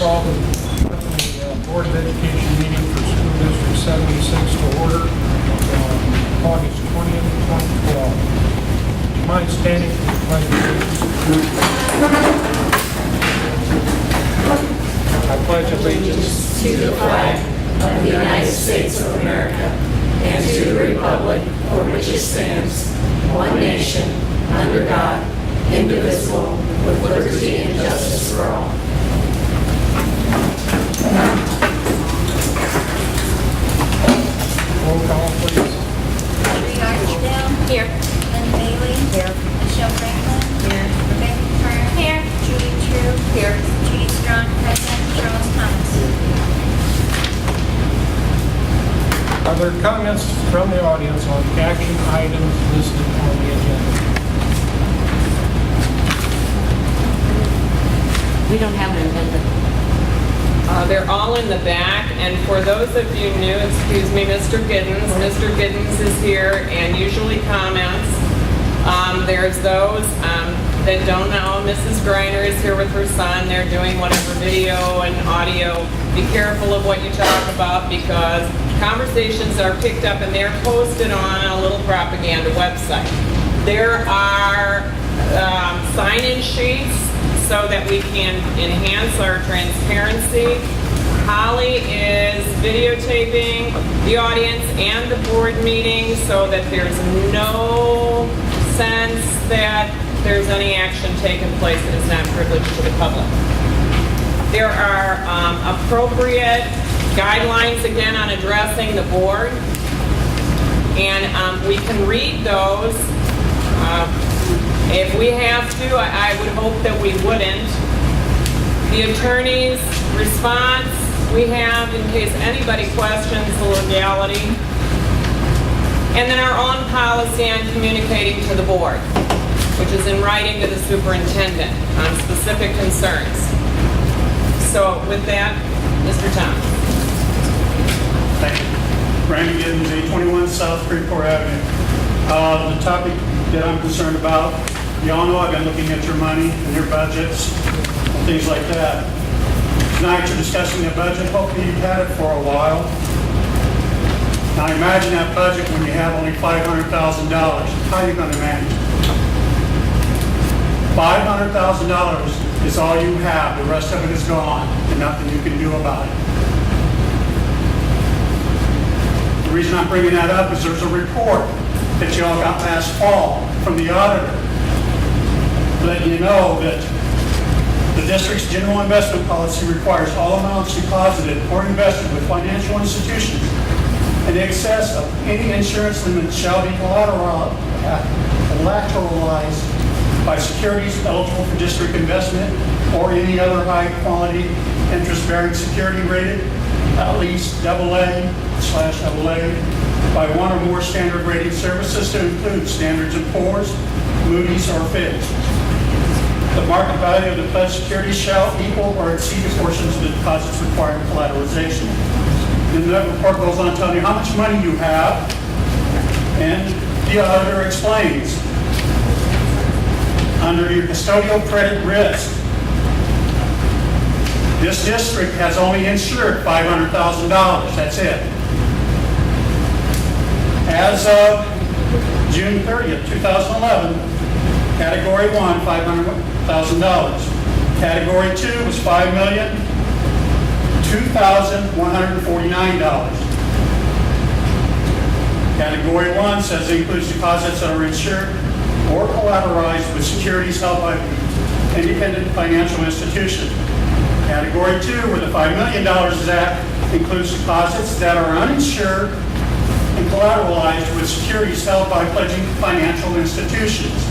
call the Board of Education meeting for School District 76 to order on August 20th, 2012. Do you mind standing for the pledge of allegiance? I pledge allegiance to the flag of the United States of America and to the republic for which it stands, one nation, under God, indivisible, with liberty and justice for all. Roll call, please. Henry Archdale. Here. Lynn Bailey. Here. Michelle Franklin. Here. Rebecca Turner. Here. Judy True. Here. Judy Strong, present. Charles Thomas. Are there comments from the audience on action items listed on the agenda? We don't have an agenda. They're all in the back, and for those of you new, excuse me, Mr. Giddens. Mr. Giddens is here and usually comments. There's those that don't know. Mrs. Greiner is here with her son. They're doing whatever video and audio. Be careful of what you talk about because conversations are picked up and they're posted on a little propaganda website. There are sign-in sheets so that we can enhance our transparency. Holly is videotaping the audience and the board meeting so that there's no sense that there's any action taking place that is not privileged to the public. There are appropriate guidelines again on addressing the board, and we can read those. If we have to, I would hope that we wouldn't. The attorney's response we have in case anybody questions the legality. And then our own policy on communicating to the board, which is in writing to the superintendent on specific concerns. So with that, Mr. Thomas. Thank you. Randy Giddens, 821 South Coeur Avenue. The topic that I'm concerned about, you all know I've been looking at your money and your budgets and things like that. Tonight you're discussing the budget. Hopefully you've had it for a while. Now imagine that budget when you have only $500,000. How are you going to manage it? $500,000 is all you have. The rest of it is gone and nothing you can do about it. The reason I'm bringing that up is there's a report that you all got last fall from the auditor letting you know that the district's general investment policy requires all amounts deposited or invested with financial institutions in excess of any insurance limit shall be collateralized by securities eligible for district investment or any other high-quality interest-bearing security rated at least AA/AA by one or more standard rating services to include Standards & Poor's, Moody's, or Fitch. The market value of the pledged securities shall equal or exceed the portions of the deposits requiring collateralization. Then that report goes on telling you how much money you have, and the auditor explains. Under your custodial credit risk, this district has only insured $500,000. That's it. As of June 30th, 2011, Category 1, $500,000. Category 2 was $5,002,149. Category 1 says it includes deposits that are insured or collateralized with securities held by independent financial institutions. Category 2, where the $5 million is at, includes deposits that are uninsured and collateralized with securities held by pledging financial institutions.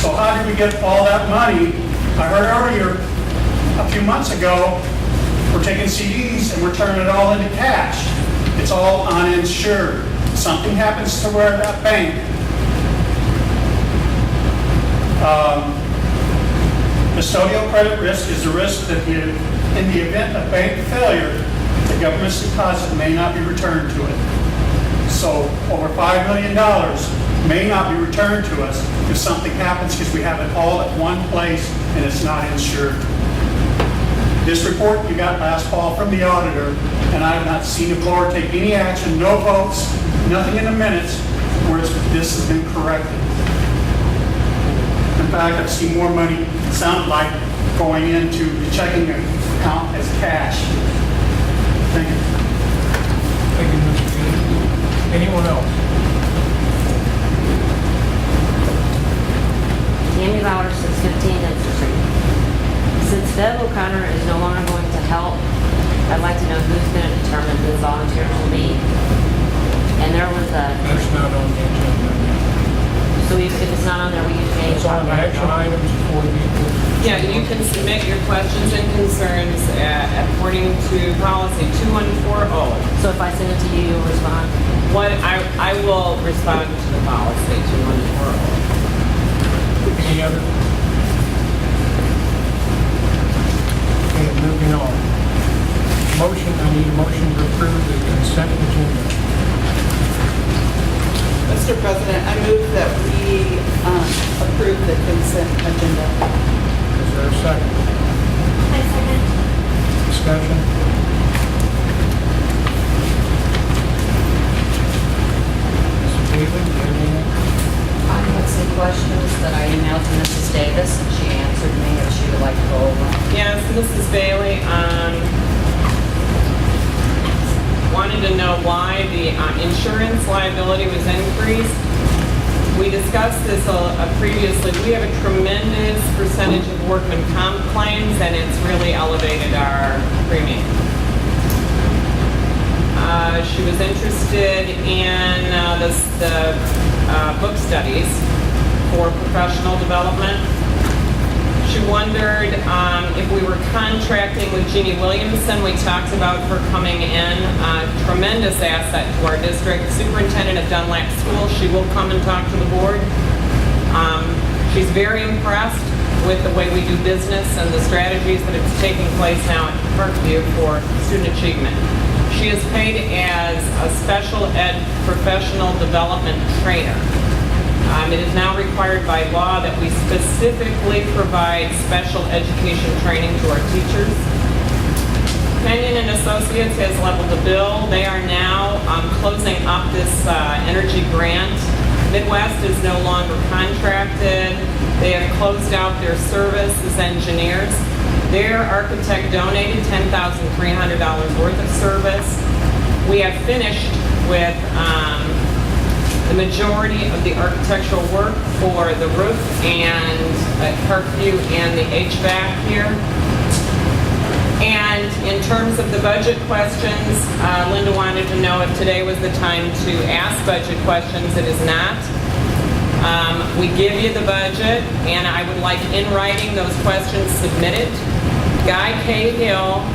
So how did we get all that money? I heard earlier, a few months ago, we're taking CDs and we're turning it all into cash. It's all uninsured. Something happens to where that bank custodial credit risk is the risk that in the event of bank failure, the government's deposit may not be returned to it. So over $5 million may not be returned to us if something happens because we have it all at one place and it's not insured. This report you got last fall from the auditor, and I have not seen the board take any action, no votes, nothing in the minutes where this has been corrected. In fact, I've seen more money, sound like, going into the checking account as cash. Thank you. Thank you, Mr. Giddens. Anyone else? Tammy Bowers, 615 Dexter Street. Since Bev O'Connor is no longer going to help, I'd like to know who's going to determine who volunteers will be. And there was a, That's not on the agenda. so if it's not on there, we usually. It's on action items for the, Yeah, you can submit your questions and concerns according to policy 2140. So if I send it to you, you'll respond? I will respond to the policy 2140. any other? Okay, moving on. Motion, I need a motion to approve the consent agenda. Mr. President, I move that we approve the consent agenda. Is there a second? I second. Discussion? Mrs. Davis, do you have anything? I had some questions that I emailed to Mrs. Davis, and she answered me if she would like to go over. Yes, Mrs. Bailey, wanted to know why the insurance liability was increased. We discussed this previously. We have a tremendous percentage of workman comp claims, and it's really elevated our premium. She was interested in the book studies for professional development. She wondered if we were contracting with Jeannie Williamson. We talked about her coming in, tremendous asset to our district. Superintendent of Dunlap School, she will come and talk to the board. She's very impressed with the way we do business and the strategies that are taking place now at Parkview for student achievement. She is paid as a special ed professional development trainer. It is now required by law that we specifically provide special education training to our teachers. Kenyon and Associates has leveled the bill. They are now closing up this energy grant. Midwest is no longer contracted. They have closed out their service as engineers. Their architect donated $10,300 worth of service. We have finished with the majority of the architectural work for the roof and Parkview and the HVAC here. And in terms of the budget questions, Linda wanted to know if today was the time to ask budget questions. It is not. We give you the budget, and I would like in writing those questions submitted. Guy Cahill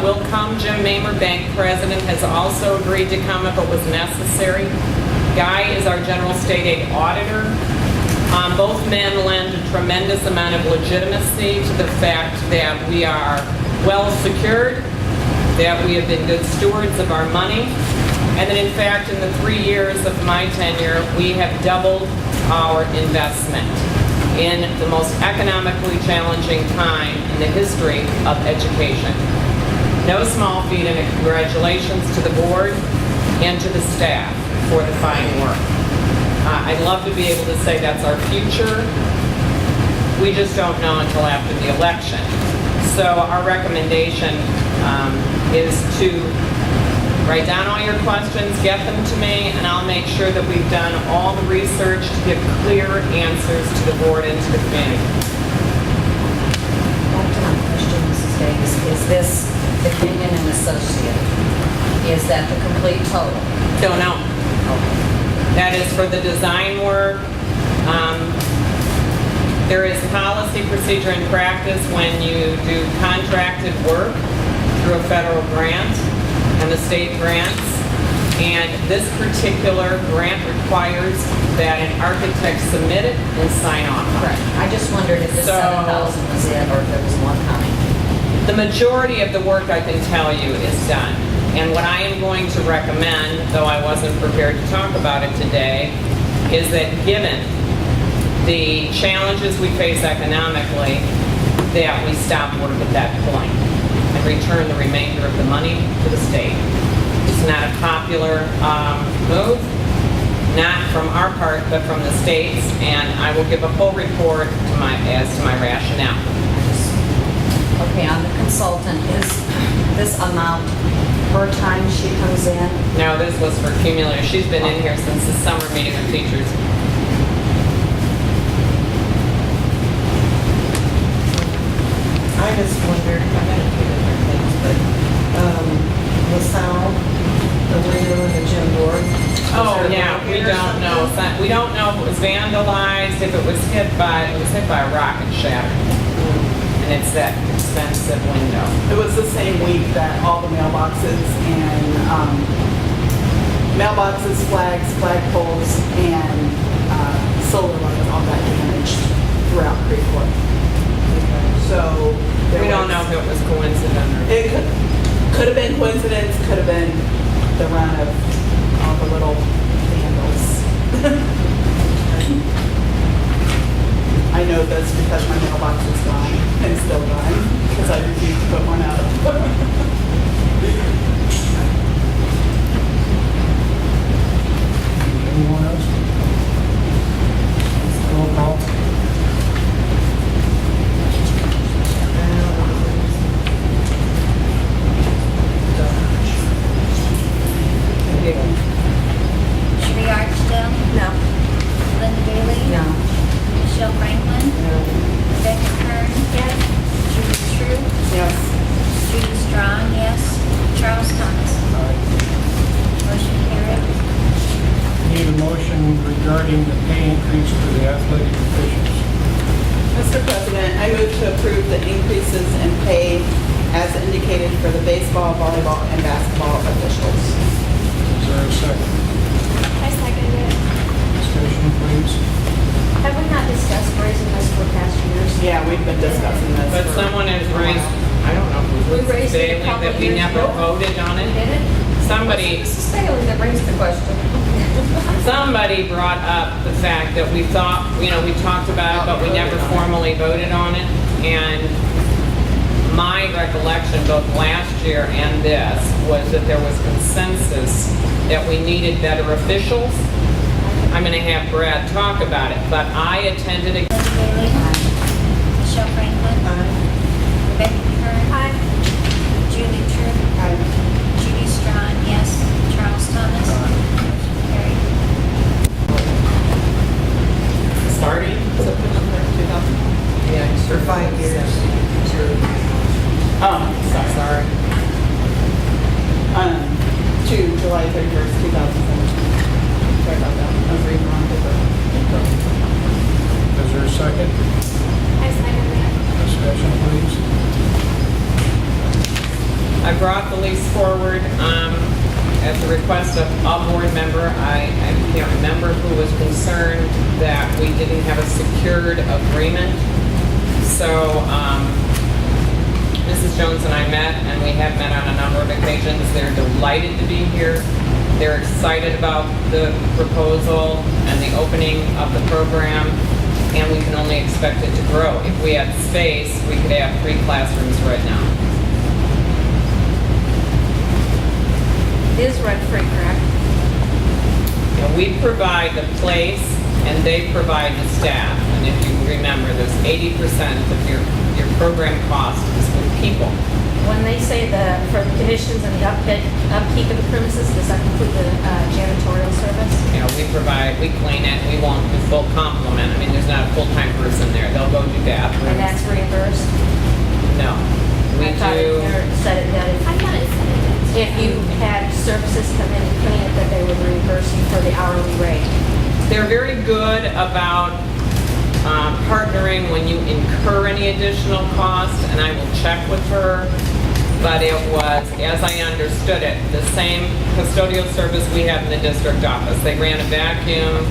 will come. Jim Mamer, bank president, has also agreed to come if it was necessary. Guy is our general state aid auditor. Both men lend a tremendous amount of legitimacy to the fact that we are well secured, that we have been good stewards of our money, and that in fact in the 3 years of my tenure we have doubled our investment in the most economically challenging time in the history of education. No small feat, and congratulations to the board and to the staff for the fine work. I'd love to be able to say that's our future. We just don't know until after the election. So our recommendation is to write down all your questions, get them to me, and I'll make sure that we've done all the research to give clear answers to the board and to the community. Back to my question, Mrs. Davis, is this the Kenyon and Associate? Is that the complete total? Don't know. That is for the design work. There is policy, procedure, and practice when you do contracted work through a federal grant and the state grants. And this particular grant requires that an architect submit it and sign off on it. Correct. I just wondered if the So- 7,000 was it or if there was one coming. The majority of the work, I can tell you, is done. And what I am going to recommend, though I wasn't prepared to talk about it today, is that given the challenges we face economically, that we stop work at that point and return the remainder of the money to the state. It's not a popular move, not from our part, but from the state's, and I will give a full report as to my rationale. Okay, on the consultant, is this amount per time she comes in? No, this was for cumulative. She's been in here since the summer meeting with teachers. I just wondered, I got a few different things, but, LaSalle, the window in the gym board. Oh, yeah, we don't know. We don't know if it was vandalized, if it was hit by a rock and shattered. And it's that expensive window. It was the same week that all the mailboxes and flags, flagpoles, and solar lights all got damaged throughout Creve. So We don't know if it was coincident or... It could have been coincidence, could have been the run of all the little vandals. I know this because my mailbox is gone and still gone because I refused to put one out. Anyone else? Roll call. Sheree Archdale. No. Linda Bailey. No. Michelle Franklin. Rebecca Kern. Yes. Judy True. Yes. Judy Strong, yes. Charles Thomas. Motion carried. Need a motion regarding the pay increase for the athletic officials. Mr. President, I move to approve the increases in pay as indicated for the baseball, volleyball, and basketball officials. Is there a second? I second it. Discussion, please. Have we not discussed raising this for past years? Yeah, we've been discussing this. But for someone has a raised, while. I don't know if it was We raised it a Bailey, couple that we years never ago. voted on it. Did it? Somebody Bailey that raised the question. Somebody brought up the fact that we thought, we talked about it, but we never formally voted on it. And my recollection, both last year and this, was that there was consensus that we needed better officials. I'm going to have Brad talk about it, but I attended a... Linda Bailey. Michelle Franklin. Rebecca Kern. Julie True. Judy Strong, yes. Charles Thomas. Carried. Starting September 2000? Yeah, for 5 years. Oh, sorry. To July 31st, 2017. Sorry about that. I was reading the wrong paper. Is there a second? I second that. Discussion, please. I brought the lease forward at the request of a board member. I can't remember who was concerned that we didn't have a secured agreement. So Mrs. Jones and I met, and we have met on a number of occasions. They're delighted to be here. They're excited about the proposal and the opening of the program, and we can only expect it to grow. If we had space, we could have 3 classrooms right now. It is rent-free, correct? And we provide the place, and they provide the staff. And if you remember, there's 80% of your program cost is with people. When they say for the conditions and the upkeep of the premises, does that include the janitorial service? You know, we clean it, we won't do full complement. I mean, there's not a full-time person there. They'll go do bathrooms. And that's reimbursed? No. We I thought do, it said it that I thought it said it. if you had services come in and clean it, that they would reimburse you for the hourly rate. they're very good about partnering when you incur any additional cost, and I will check with her. But it was, as I understood it, the same custodial service we have in the district office. They ran a vacuum,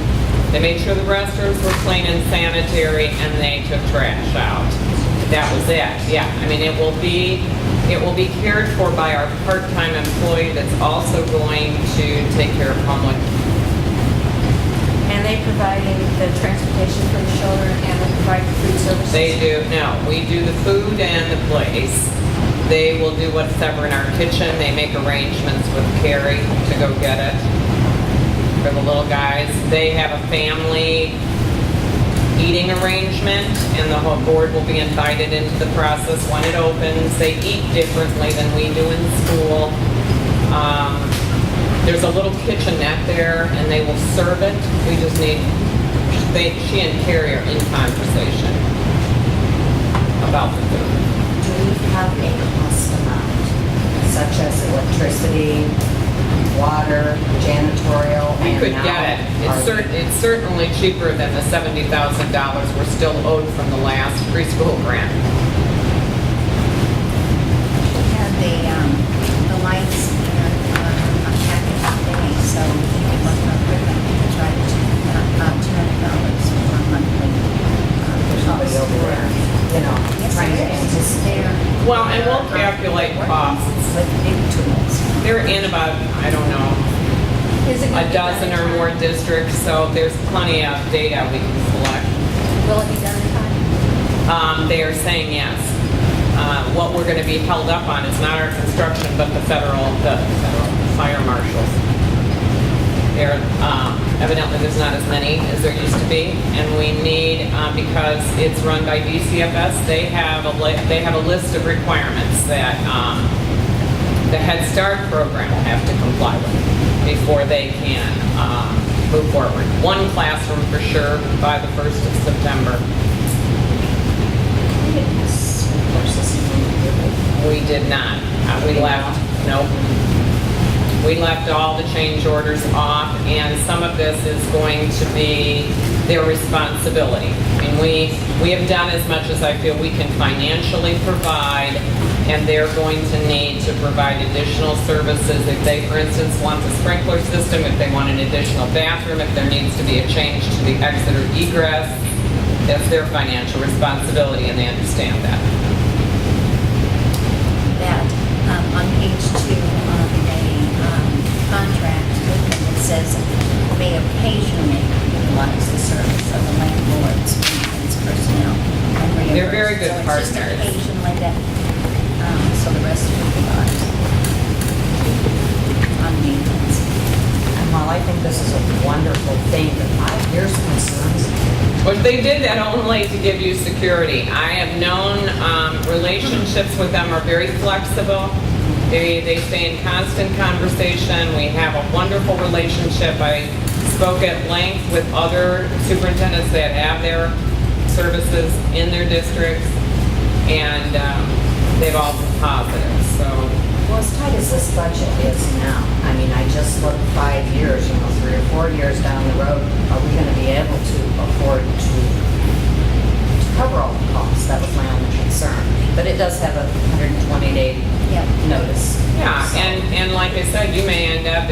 they made sure the restrooms were clean and sanitary, and they took trash out. That was it. Yeah, I mean, it will be cared for by our part-time employee that's also going to take care of homework. And they providing the transportation for the children and they provide food services? They do, no, we do the food and the place. They will do whatever in our kitchen. They make arrangements with Carrie to go get it for the little guys. They have a family eating arrangement, and the whole board will be invited into the process when it opens. They eat differently than we do in school. There's a little kitchenette there, and they will serve it. We just need, she and Carrie are in conversation about the food. Do we have a cost amount, such as electricity, water, janitorial? We could and get it. now It's certainly cheaper than the $70,000 we're still owed from the last preschool grant. Had the lights and unpacking today, so we can work on equipment to try to knock out $200 for monthly. there's nobody over there, you know, Yes, trying to there is. anticipate. Well, and we'll calculate costs. With big tools. They're in about, I don't know, Is it a gonna be done dozen in or time? more districts, so there's plenty of data we can select. Will it be done in time? They are saying yes. What we're going to be held up on is not our construction, but the federal fire marshals. There, evidently there's not as many as there used to be, and we need, because it's run by DCFS, they have a list of requirements that the Head Start program will have to comply with before they can move forward. One classroom for sure by the 1st of September. We did not. We left, nope. We left all the change orders off, and some of this is going to be their responsibility. I mean, we have done as much as I feel we can financially provide, and they're going to need to provide additional services. If they, for instance, want the sprinkler system, if they want an additional bathroom, if there needs to be a change to the exit or egress, that's their financial responsibility, and they understand that. That on page 2 of the contract, it says may occasionally utilize the service of the landlord's maintenance personnel. And They're very good reimburse. So it's just partners. occasionally that, so the rest of the lives on maintenance. And while I think this is a wonderful thing, the 5 years concerns me. But they did that only to give you security. I have known relationships with them are very flexible. They stay in constant conversation. We have a wonderful relationship. I spoke at length with other superintendents that have their services in their districts, and they've all been positive. So, Well, as tight as this budget is now, I mean, I just look 5 years, 3 or 4 years down the road, are we going to be able to afford to cover all the costs? That was my only concern. But it does have a 120-day notice. yeah, and like I said, you may end up,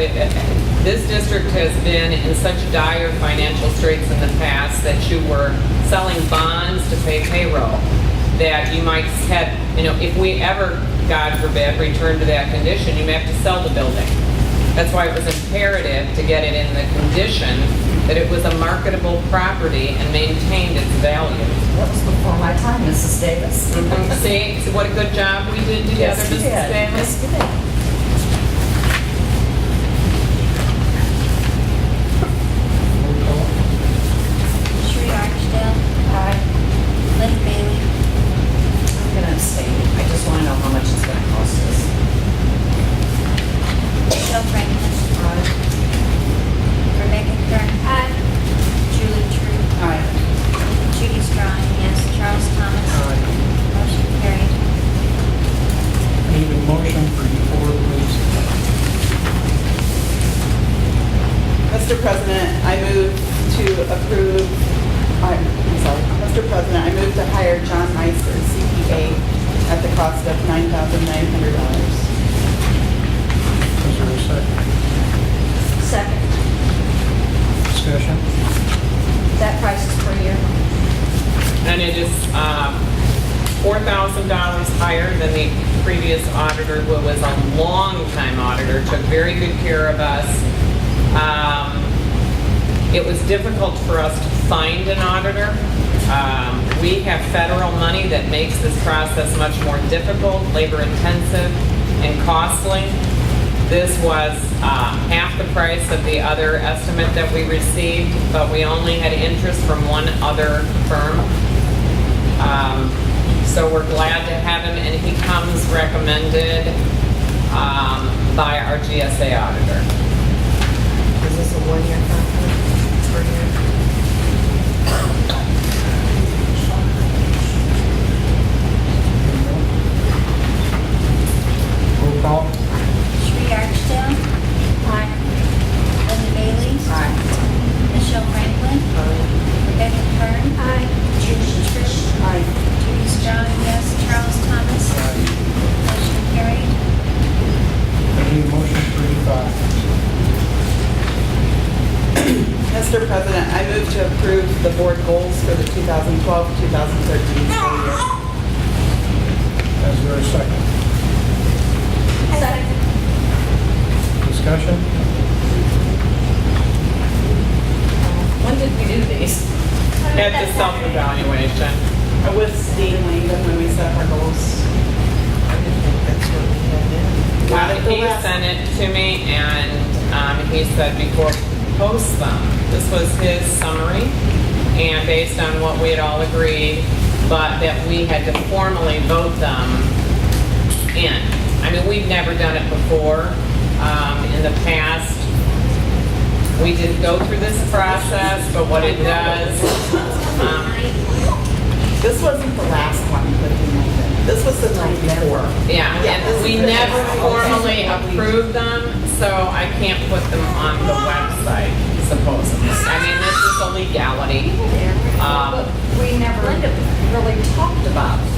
this district has been in such dire financial straits in the past that you were selling bonds to pay payroll, that you might have, if we ever, God forbid, return to that condition, you may have to sell the building. That's why it was imperative to get it in the condition that it was a marketable property and maintained its value. That was before my time, Mrs. Davis. See what a good job we did together, Yes, we Mrs. did. Davis? Yes, we did. Roll call. Sheree Archdale. Aye. Lynn Bailey. I'm going to abstain. I just want to know how much it's going to cost us. Michelle Franklin. Rebecca Kern. Aye. Julie True. Aye. Judy Strong, yes. Charles Thomas. Motion carried. Need a motion for E4, please. Mr. President, I move to approve, I'm sorry, Mr. President, I move to hire John Meister, CPA, at the cost of $9,900. Is there a second? Second. Discussion? That price is per year. And it is $4,000 higher than the previous auditor, who was a longtime auditor, took very good care of us. It was difficult for us to find an auditor. We have federal money that makes this process much more difficult, labor-intensive, and costly. This was half the price of the other estimate that we received, but we only had interest from one other firm. So we're glad to have him, and he comes recommended by our GSA auditor. Is this a one-year contract? Per year? Roll call. Sri Archdale. Aye. Linda Bailey. Aye. Michelle Franklin. Rebecca Kern. Aye. Judy Truitt. Aye. Judy Strong, yes. Charles Thomas. Motion carried. I need a motion for 85. Mr. President, I move to approve the board goals for the 2012-2013 school year. Is there a second? Second. Discussion? When did we do these? At the self-evaluation. With Steve Langdon when we set our goals. I didn't think that's what we had in. Got it the He last- sent it to me, and he said before we post them, this was his summary, and based on what we had all agreed, but that we had to formally vote them in. I mean, we've never done it before. In the past, we didn't go through this process, but what it does, This wasn't the last one that we made. This was the time before. yeah, and we never formally approved them, so I can't put them on the website, supposedly. I mean, this is a legality. We never really talked about it.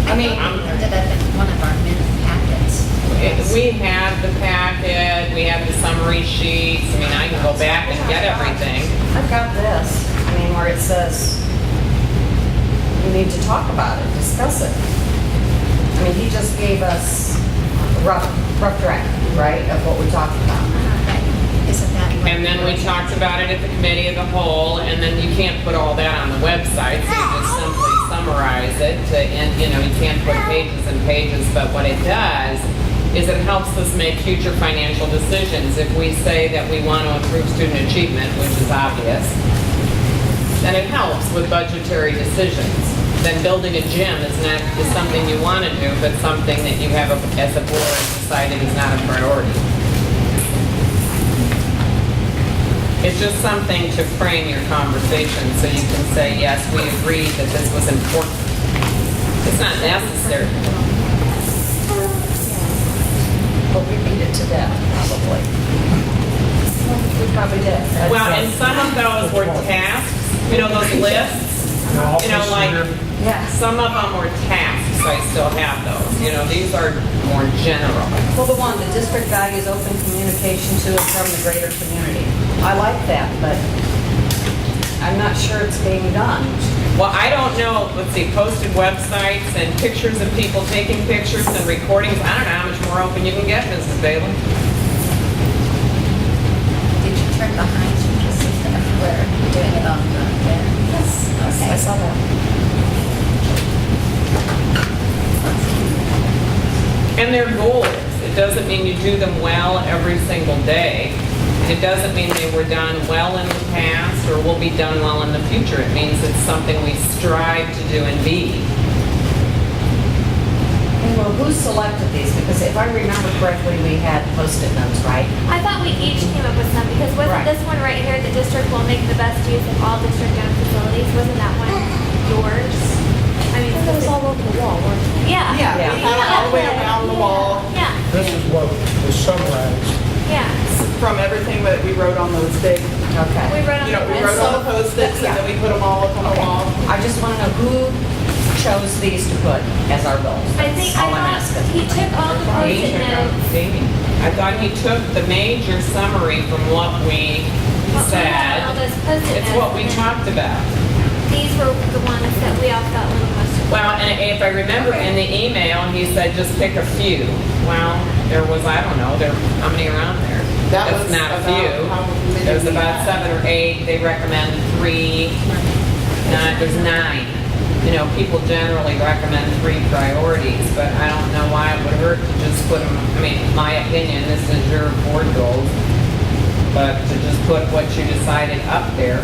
I mean, ended up in one of our minute packets. We have the packet, we have the summary sheets, I mean, I can go back and get everything. I've got this, I mean, where it says, we need to talk about it, discuss it. I mean, he just gave us a rough draft, right, of what we talked about. Isn't that? what- And then we talked about it at the committee of the whole, and then you can't put all that on the website, so you just simply summarize it, and, you know, you can't put pages and pages, but what it does is it helps us make future financial decisions. If we say that we want to improve student achievement, which is obvious, then it helps with budgetary decisions. Then building a gym is something you want to do, but something that you have as a board decided is not a priority. It's just something to frame your conversation so you can say, yes, we agreed that this was important. It's not necessary. But we beat it to death, probably. We probably did. Well, and some of those were tasks, you know, those lists, you know, like, Yeah. some of them were tasks, I still have those. You know, these are more general. Well, the one, the district values open communication to and from the greater community. I like that, but I'm not sure it's being done. Well, I don't know, let's see, posted websites and pictures of people taking pictures and recordings. I don't know how much more open you can get, Mrs. Bailey. Did you turn behind you to see that where you're doing it on the, there? Yes. Okay. I saw that. And their goals. It doesn't mean you do them well every single day. It doesn't mean they were done well in the past or will be done well in the future. It means it's something we strive to do and be. And well, who selected these? Because if I remember correctly, we had Post-it notes, right? I thought we each came up with some, because wasn't Right. this one right here, the district will make the best use of all district-owned facilities, wasn't that one yours? I mean, it was all over the wall, weren't it? Yeah. Yeah, we had it all the way around the wall Yeah, This is what was summarized. yeah. from everything that we wrote on those big, Okay. We wrote on you know, the we wrote on the Post-its and then we put them all up on the wall. I just want to know who chose these to put as our goals. I think, That's all I'm I asking. thought he took all the Post-it notes. Amy, I thought he took the major summary from what we All said. those Post-it It's notes, what we and then talked about. These were the ones that we all felt were the most. Well, and if I remember in the email, he said just pick a few. Well, there was, I don't know, how many are on there? That It's was not a about few. how many There's we about had. 7 or 8. They recommend 3. There's 9. You know, people generally recommend 3 priorities, but I don't know why it would hurt to just put them, I mean, my opinion, this is your board goals, but to just put what you decided up there.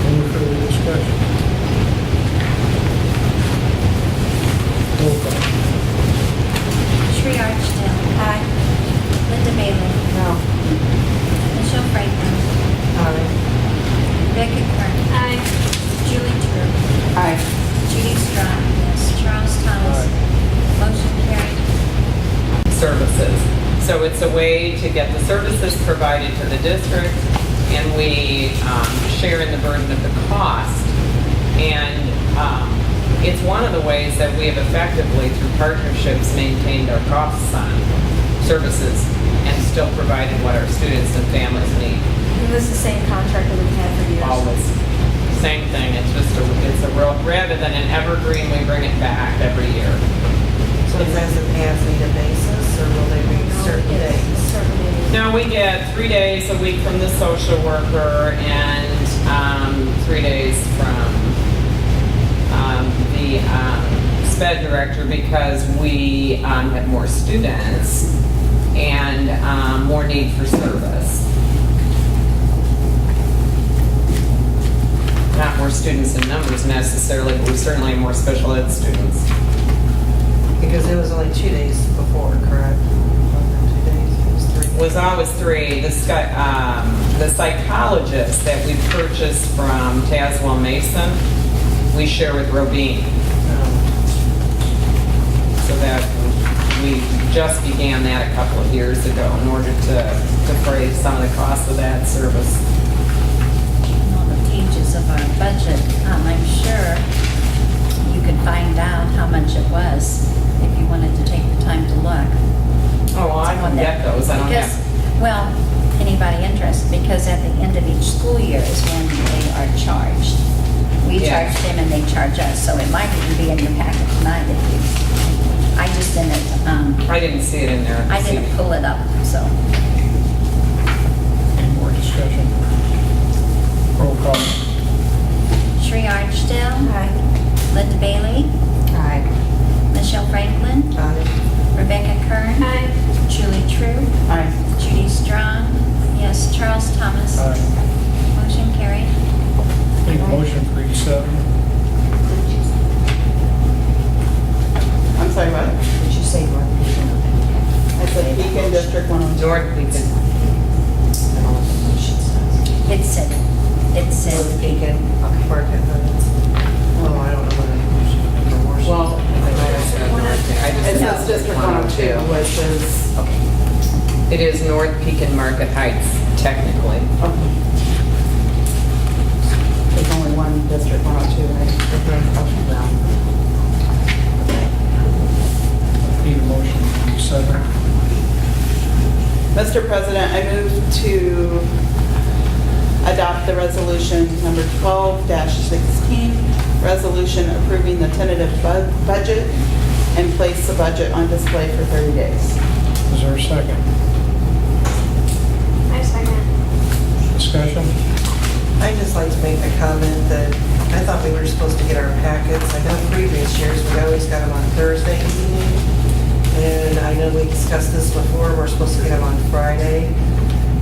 Any further discussion? Roll call. Sri Archdale. Aye. Linda Bailey. No. Michelle Franklin. Rebecca Kern. Aye. Julie True. Aye. Judy Strong. Yes. Charles Thomas. Motion carried. Services. So it's a way to get the services provided to the district, and we share in the burden of the cost. And it's one of the ways that we have effectively, through partnerships, maintained our costs on services and still provided what our students and families need. And this is the same contract that we've had for years. Always. Same thing. It's just rather than an evergreen, we bring it back every year. So is that an as-needed basis, or will they be certain days? Certain days. No, we get 3 days a week from the social worker and 3 days from the SPED director, because we have more students and more need for service. Not more students in numbers necessarily, but we certainly have more special ed students. Because it was only 2 days before, correct? Wasn't it 2 days? It was 3. It was always 3. The psychologist that we purchased from Tazewell Mason, we share with Robine. So that we just began that a couple of years ago in order to defray some of the cost of that service. On all the pages of our budget, I'm sure you could find out how much it was if you wanted to take the time to look. Oh, well, I can get those. I don't Because, have. well, anybody interested, because at the end of each school year is when they are charged. We Yeah. charge them and they charge us, so it might even be in your packet tonight if you, I just didn't, I didn't see it in there. I didn't pull it up, so. Any more discussion? Roll call. Sri Archdale. Aye. Linda Bailey. Aye. Michelle Franklin. Aye. Rebecca Kern. Aye. Julie True. Aye. Judy Strong. Yes. Charles Thomas. Aye. Motion carried. Need a motion for each 7. I'm sorry, what? Did you say North Pekin? I said Pekin District 102. North Pekin. It said, North Pekin, Market Homes. Oh, I don't know what it is. Well, I just it says District 102, which is, It is North Pekin Market Heights, technically. there's only one District 102, right? Need a motion for each 7. Mr. President, I move to adopt the resolution number 12-16, resolution approving the tentative budget and place the budget on display for 30 days. Is there a second? I second. Discussion? I'd just like to make a comment that I thought we were supposed to get our packets. I know previous years, we always got them on Thursday evening. And I know we discussed this before, we're supposed to get them on Friday.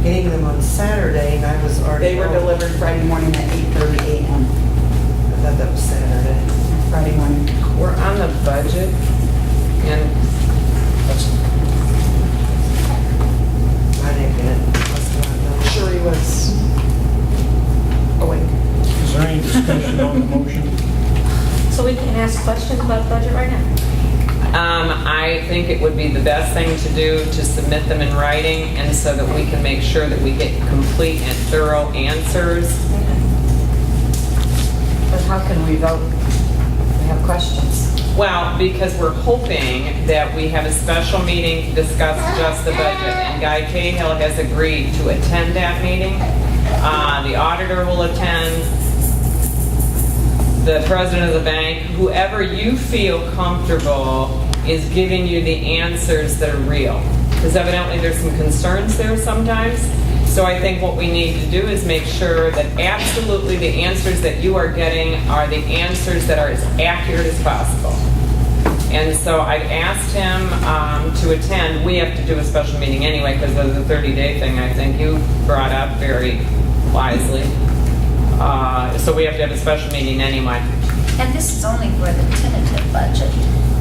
Getting them on Saturday, and I was already They were home. delivered Friday morning at 8:30 a.m. I thought that was Saturday. Friday morning. We're on the budget, and That's, I didn't get it. Must not know. Sherry was awake. is there any discussion on the motion? So we can ask questions about the budget right now? I think it would be the best thing to do to submit them in writing, and so that we can make sure that we get complete and thorough answers. But how can we vote? We have questions. Well, because we're hoping that we have a special meeting to discuss just the budget, and Guy Cahill has agreed to attend that meeting. The auditor will attend. the president of the bank, whoever you feel comfortable is giving you the answers that are real. Because evidently there's some concerns there sometimes. So I think what we need to do is make sure that absolutely the answers that you are getting are the answers that are as accurate as possible. And so I asked him to attend. We have to do a special meeting anyway because of the 30-day thing I think you brought up very wisely. So we have to have a special meeting anyway. And this is only for the tentative budget.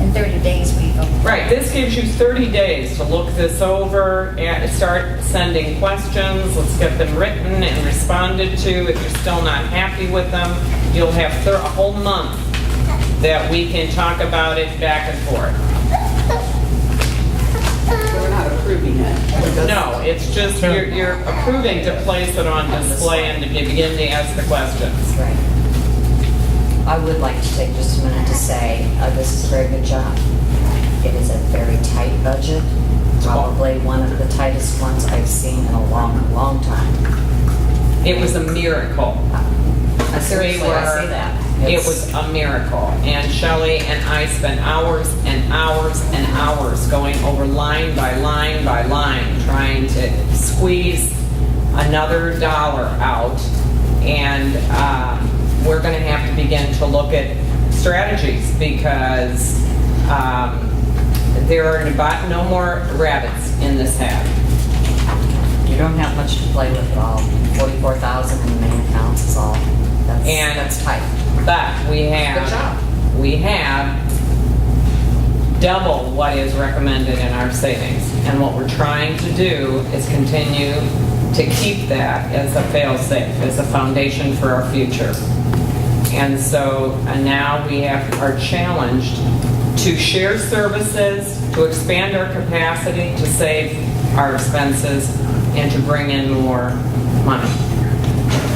In 30 days, we go. Right, this gives you 30 days to look this over and start sending questions. Let's get them written and responded to. If you're still not happy with them, you'll have a whole month that we can talk about it back and forth. We're not approving it. No, it's just you're approving to place it on display and to begin to ask the questions. Right. I would like to take just a minute to say, this is a very good job. It is a very tight budget, probably one of the tightest ones I've seen in a long, long time. It was a miracle. Seriously, I say that. It was a miracle. And Shelley and I spent hours and hours and hours going over line by line by line, trying to squeeze another dollar out. And we're going to have to begin to look at strategies because there are about no more rabbits in this hat. You don't have much to play with at all. 44,000 in the main accounts is all. That's tight. But we Good job. have double what is recommended in our savings. And what we're trying to do is continue to keep that as a fail-safe, as a foundation for our future. And so now we are challenged to share services, to expand our capacity, to save our expenses, and to bring in more money.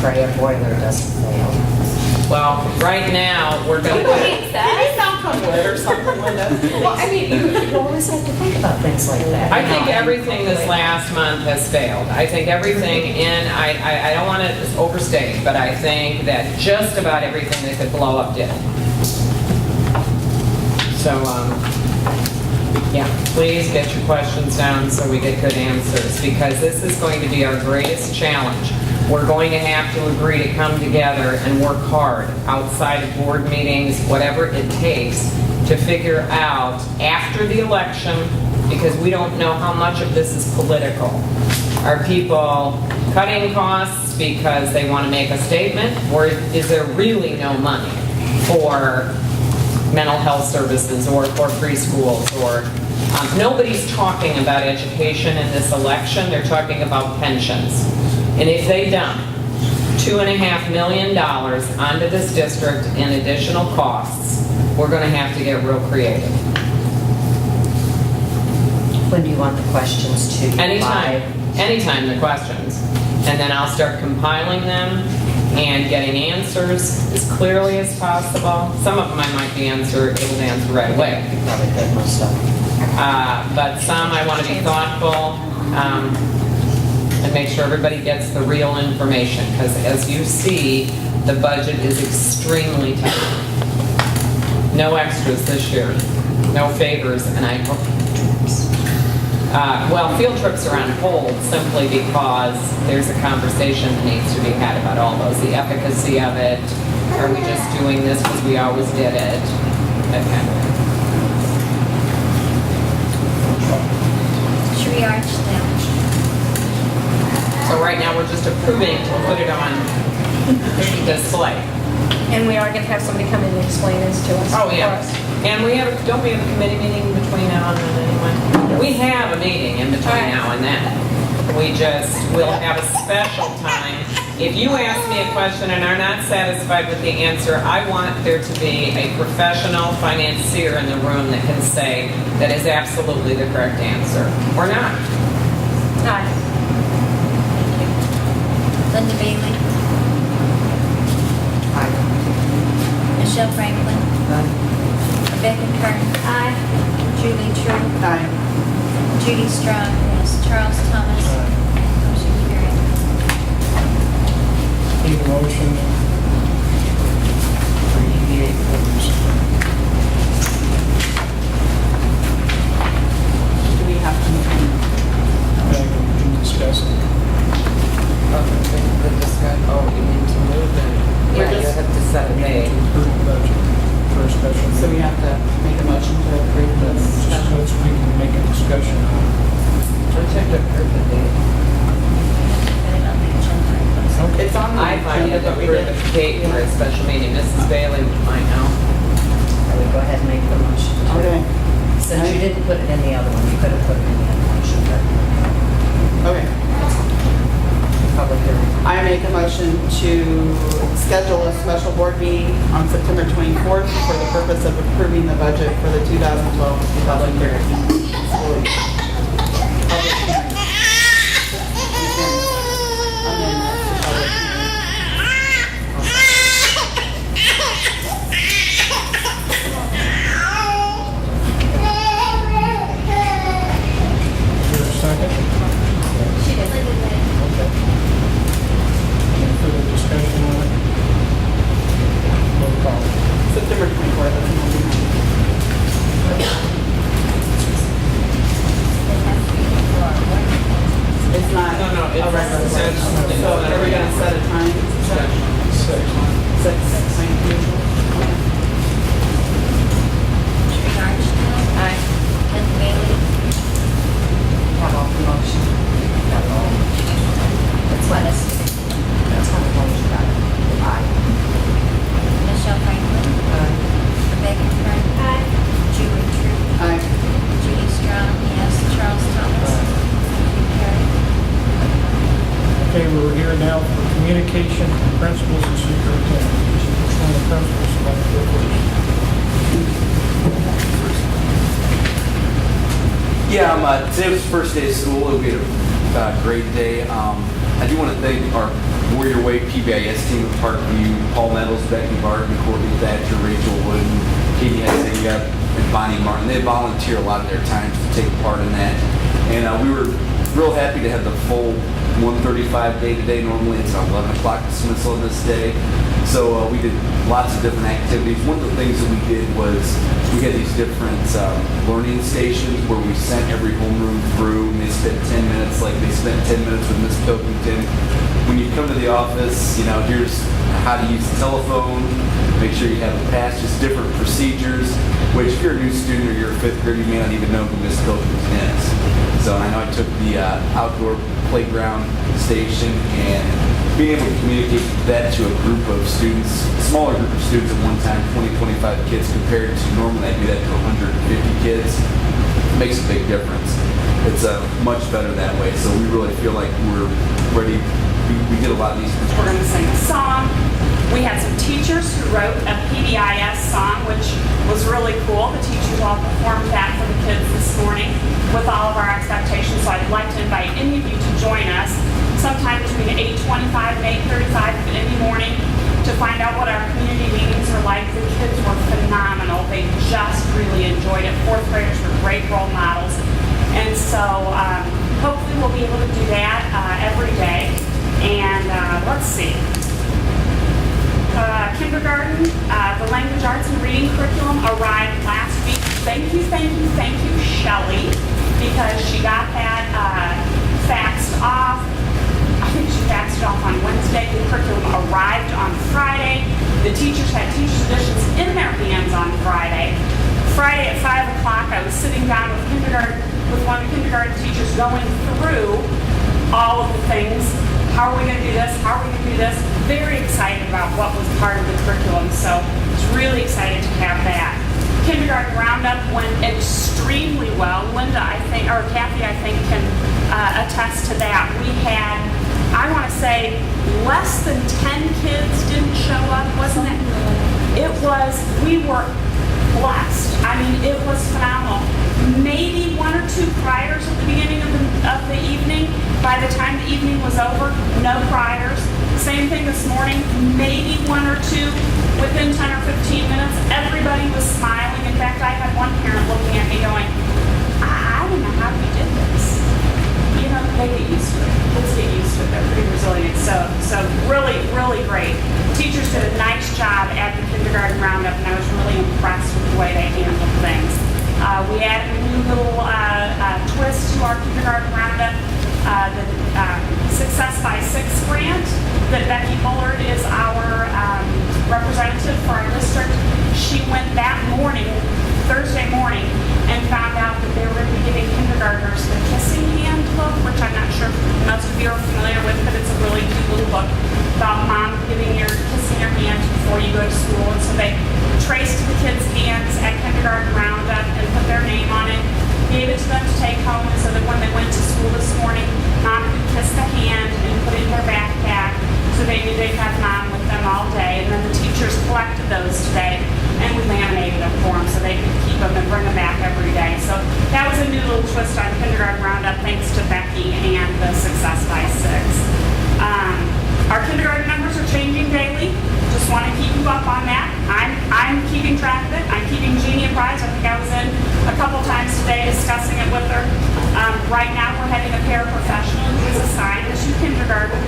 Pray a boiler doesn't fail. Well, right now, we're going to... Did he sound comfortable or something like that? Well, I mean, you always have to think about things like that. I think everything this last month has failed. I think everything I don't want to overstate, but I think that just about everything that could blow up did. So, yeah, please get your questions down so we get good answers, because this is going to be our greatest challenge. We're going to have to agree to come together and work hard outside of board meetings, whatever it takes, to figure out after the election, because we don't know how much of this is political. Are people cutting costs because they want to make a statement, or is there really no money for mental health services or preschools? Or nobody's talking about education in this election. They're talking about pensions. And if they dump $2.5 million onto this district in additional costs, we're going to have to get real creative. When do you want the questions to? Anytime the questions. And then I'll start compiling them and getting answers as clearly as possible. Some of them I might be able to answer right away. Probably good, most of them. But some I want to be thoughtful and make sure everybody gets the real information, because as you see, the budget is extremely tight. No extras this year, no favors, and I hope well, field trips are on hold simply because there's a conversation that needs to be had about all those, the efficacy of it. Are we just doing this because we always did it? That kind of thing. Should we arch them? So right now, we're just approving to put it on display. And we are going to have somebody come in and explain this to us. Oh, for yeah. us. And don't we have a committee meeting between now and then anyway? We have a meeting in between now and then. We'll have a special time. If you ask me a question and are not satisfied with the answer, I want there to be a professional financier in the room that can say that is absolutely the correct answer, or not. Aye. Linda Bailey, Aye. Michelle Franklin, Rebecca Kern, Julie True, Aye. Judy Strong, yes, Charles Thomas. Motion carried. Need a motion? Do we have to move on? Meg, we can discuss it. The discussion, you need to move it. We're Yeah, you just- have to set a date. To approve the budget for a special So we meeting. have to make a motion to approve this. So we can make a discussion on it. We have to approve the date. Put it on the agenda. It's on the I thought you agenda, had to but we approve did. the date for a special meeting. Mrs. Bailey might know. I would go ahead and make the motion. Okay, Since you didn't put it in the other one, you could have put it in the other motion, but okay. public hearing. I make a motion to schedule a special board meeting on September 24th for the purpose of approving the budget for the 2012-2013 school year. Public hearing. Amendment to public hearing. Is there a second? She did. Okay. Any further discussion on it? Roll call. September 24th, that's the Monday night. It's not No, no, a it's- regular it's- session. So are we gonna set a time? 6. Thank you. Tree Archibald. Aye. Ken Bailey. Have off the motion. That's what is. That's how the motion got it. Aye. Michelle Franklin. Rebecca Kern. Julie True. Aye. Judy Strong, yes. Charles Thomas. Carried. Okay, we're here now for communication from principals and superintendent. Which one of the principals would like to go first? Yeah, today was the first day of school. It'll be a great day. I do want to thank our Warrior Way PBIS team at Parkview, Paul Nettles, Becky Barton, Courtney Thatcher, Rachel Wooden, Katie Hessinga, and Bonnie Martin. They volunteer a lot of their time to take part in that. And we were real happy to have the full 1:35 day today. Normally it's 11 o'clock dismissal of this day. So we did lots of different activities. One of the things that we did was we had these different learning stations where we sent every homeroom through, and they spent 10 minutes, like they spent 10 minutes with Miss Pilkington. When you come to the office, here's how to use the telephone, make sure you have a pass, just different procedures, which if you're a new student or you're a fifth grader, you may not even know who Miss Pilkington is. So I know I took the outdoor playground station, and being able to communicate that to a group of students, a smaller group of students at one time, 20, 25 kids, compared to normally I do that to 150 kids, makes a big difference. It's much better that way, so we really feel like we're ready. We did a lot of these. We're going to sing a song. We had some teachers who wrote a PBIS song, which was really cool. The teachers all performed that for the kids this morning with all of our expectations. So I'd like to invite any of you to join us sometime between 8:25 and 8:35 any morning to find out what our community meetings are like. The kids were phenomenal. They just really enjoyed it. Fourth graders were great role models. And so hopefully we'll be able to do that every day. And let's see. Kindergarten, the language arts and reading curriculum arrived last week. Thank you, Shelley, because she got that faxed off. I think she faxed it off on Wednesday. The curriculum arrived on Friday. The teachers had teacher's editions in their hands on Friday. Friday at 5 o'clock, I was sitting down with one of the kindergarten teachers going through all of the things. How are we going to do this? How are we going to do this? Very excited about what was part of the curriculum, so I was really excited to have that. Kindergarten Roundup went extremely well. Linda, Kathy, I think, can attest to that. We had, I want to say, less than 10 kids didn't show up, wasn't it? We were blessed. I mean, it was phenomenal. Maybe one or two priors at the beginning of the evening. By the time the evening was over, no priors. Same thing this morning, maybe one or two within 10 or 15 minutes. Everybody was smiling. In fact, I had one parent looking at me going, I don't know how you did this. They get used to it. Kids get used to it. They're pretty resilient. So really, really great. Teachers did a nice job at the kindergarten roundup, and I was really to our kindergarten roundup, the Success by Six grant, that Becky Bullard is our representative for our district. She went that morning, Thursday morning, and found out that they were going to be giving kindergartners the Kissing Hand book, which I'm not sure if most of you are familiar with, but it's a really cute little book about mom kissing your hand before you go to school. And so they traced the kids' hands at kindergarten roundup and put their name on it, gave it to them to take home, so that when they went to school this morning, mom could kiss the hand and put it in their backpack, so they knew they'd have mom with them all day. And then the teachers collected those today, and we laminated them for them so they could keep them and bring them back every day. So that was a new little twist on kindergarten roundup, thanks to Becky and the Success by Six. Our kindergarten numbers are changing daily. Just want to keep you up on that. I'm keeping track of it. I'm keeping Jeannie apprised. I think I was in a couple times today discussing it with her. Right now we're having a paraprofessional who is assigned to kindergarten